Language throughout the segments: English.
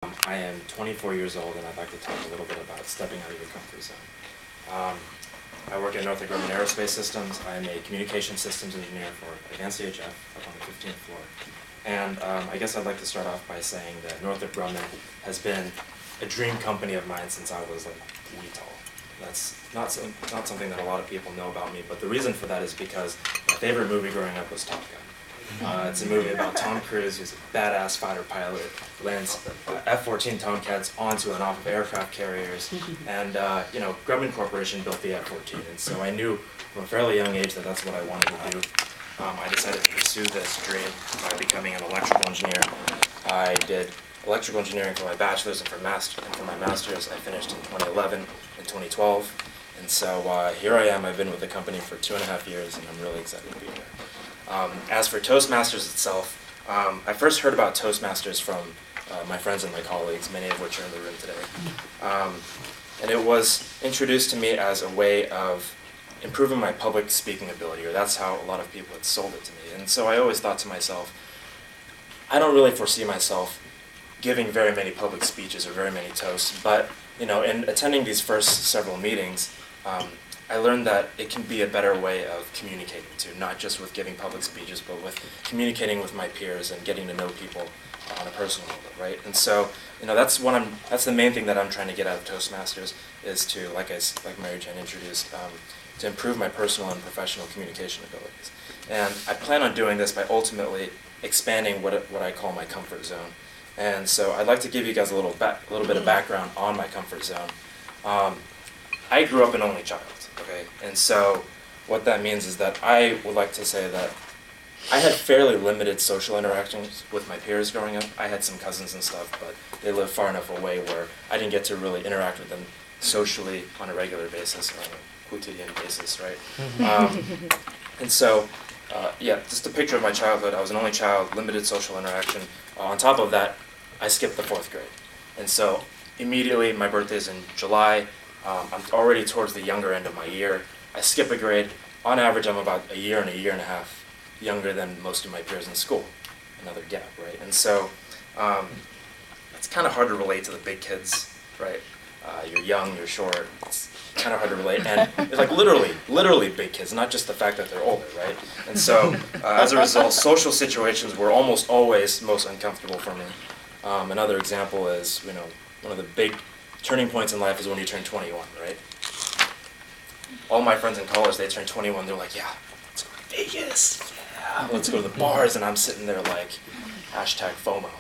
I am 24 years old, and I'd like to talk a little bit about stepping out of your comfort zone. I work at Northrop Grumman Aerospace Systems. I am a communication systems engineer for Advanced CHF up on the 15th floor. And I guess I'd like to start off by saying that Northrop Grumman has been a dream company of mine since I was like wee tall. That's not something that a lot of people know about me, but the reason for that is because my favorite movie growing up was Top Gun. It's a movie about Tom Cruise, who's a badass fighter pilot, lands F-14 Tomcats onto and off of aircraft carriers, and Grumman Corporation built the F-14, and so I knew from a fairly young age that that's what I wanted to do. I decided to pursue this dream by becoming an electrical engineer. I did electrical engineering for my bachelor's and for my master's. I finished in 2011 and 2012, and so here I am. I've been with the company for 2.5 years, and I'm really excited to be here. As for Toastmasters itself, I first heard about Toastmasters from my friends and my colleagues, many of which are in the room today. And it was introduced to me as a way of improving my public speaking ability, or that's how a lot of people had sold it to me. And so I always thought to myself, I don't really foresee myself giving very many public speeches or very many toasts, but in attending these first several meetings, I learned that it can be a better way of communicating too, not just with giving public speeches, but with communicating with my peers and getting to know people on a personal level, right? And so, that's the main thing that I'm trying to get out of Toastmasters is to, like Mary Jane introduced, to improve my personal and professional communication abilities. And I plan on doing this by ultimately expanding what I call my comfort zone. And so I'd like to give you guys a little bit of background on my comfort zone. I grew up an only child, okay? And so what that means is that I would like to say that I had fairly limited social interactions with my peers growing up. I had some cousins and stuff, but they lived far enough away where I didn't get to really interact with them socially on a regular basis, or on a quotidian basis, right? And so, just a picture of my childhood. I was an only child, limited social interaction. On top of that, I skipped the 4th grade. And so immediately, my birthday's in July. I'm already towards the younger end of my year. I skip a grade. On average, I'm about a year and a half younger than most of my peers in school. Another gap, right? And so it's kind of hard to relate to the big kids, right? You're young, you're short. It's kind of hard to relate. And it's like literally big kids, not just the fact that they're older, right? And so as a result, social situations were almost always most uncomfortable for me. Another example is, one of the big turning points in life is when you turn 21, right? All my friends in college, they turn 21, they're like, yeah, let's go to Vegas, yeah, let's go to the bars, and I'm sitting there like, #FOMO.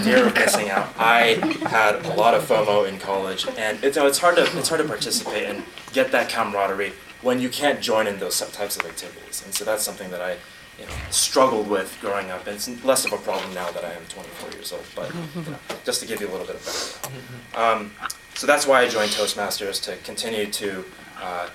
Fear of missing out. I had a lot of FOMO in college, and it's hard to participate and get that camaraderie when you can't join in those types of activities. And so that's something that I struggled with growing up, and it's less of a problem now that I am 24 years old, but just to give you a little bit of background. So that's why I joined Toastmasters, to continue to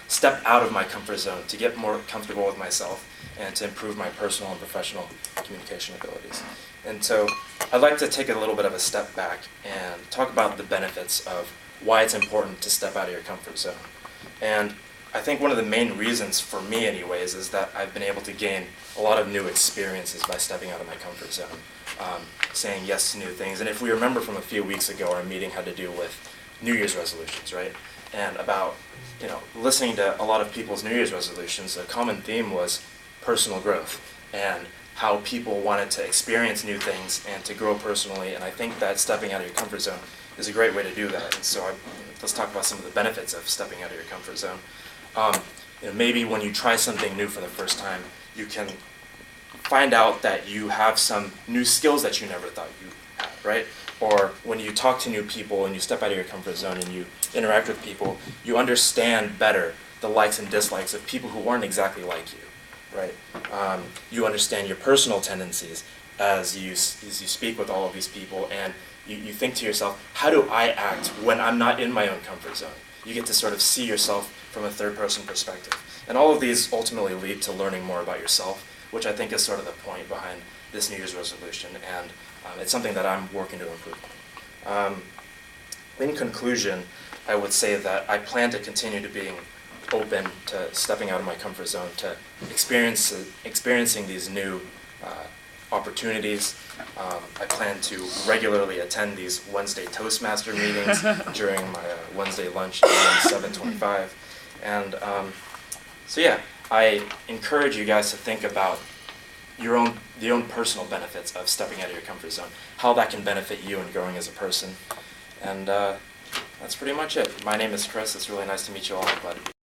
step out of my comfort zone, to get more comfortable with myself, and to improve my personal and professional communication abilities. And so I'd like to take a little bit of a step back and talk about the benefits of why it's important to step out of your comfort zone. And I think one of the main reasons, for me anyways, is that I've been able to gain a lot of new experiences by stepping out of my comfort zone, saying yes to new things. And if we remember from a few weeks ago, our meeting had to do with New Year's resolutions, right? And about, listening to a lot of people's New Year's resolutions, a common theme was personal growth and how people wanted to experience new things and to grow personally. And I think that stepping out of your comfort zone is a great way to do that. And so let's talk about some of the benefits of stepping out of your comfort zone. Maybe when you try something new for the first time, you can find out that you have some new skills that you never thought you had, right? Or when you talk to new people and you step out of your comfort zone and you interact with people, you understand better the likes and dislikes of people who aren't exactly like you, right? You understand your personal tendencies as you speak with all of these people, and you think to yourself, how do I act when I'm not in my own comfort zone? You get to sort of see yourself from a third-person perspective. And all of these ultimately lead to learning more about yourself, which I think is sort of the point behind this New Year's resolution, and it's something that I'm working to improve. In conclusion, I would say that I plan to continue to being open to stepping out of my comfort zone, to experiencing these new opportunities. I plan to regularly attend these Wednesday Toastmaster meetings during my Wednesday lunch at 7:25. And so yeah, I encourage you guys to think about the own personal benefits of stepping out of your comfort zone, how that can benefit you in growing as a person. And that's pretty much it. My name is Chris. It's really nice to meet you all. I'm glad to be